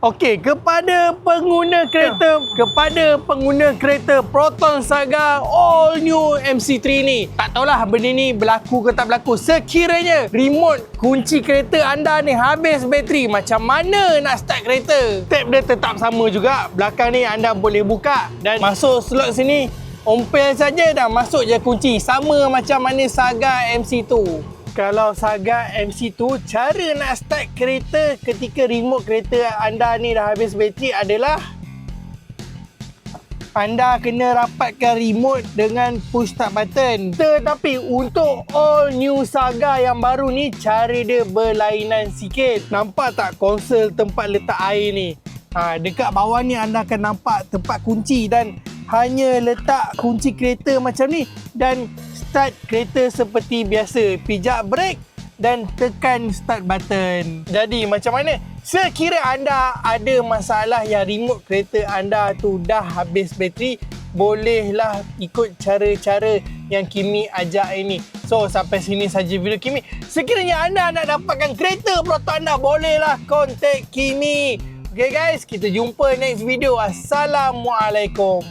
Okey, kepada pengguna kereta Proton Saga All New MC3 ni, tak tahulah benda ni berlaku ke tak berlaku. Sekiranya remote kunci kereta anda ni habis bateri, macam mana nak start kereta? Tab dia tetap sama juga. Belakang ni anda boleh buka dan masuk slot sini, ompel saja dah masuk je kunci. Sama macam mana Saga MC tu. Kalau Saga MC tu, cara nak start kereta ketika remote kereta anda ni dah habis bateri adalah anda kena rapatkan remote dengan push start button. Tetapi untuk all new Saga yang baru ni, cara dia berlainan sikit. Nampak tak konsol tempat letak air ni? Dekat bawah ni anda akan nampak tempat kunci dan hanya letak kunci kereta macam ni dan start kereta seperti biasa. Pijak brake dan tekan start button. Jadi macam mana? Sekira anda ada masalah yang remote kereta anda tu dah habis bateri, bolehlah ikut cara-cara yang Kimi ajak ini. So sampai sini saja video Kimi. Sekiranya anda nak dapatkan kereta Proton anda, bolehlah contact Kimi. Okay guys, kita jumpa next video. Assalamualaikum.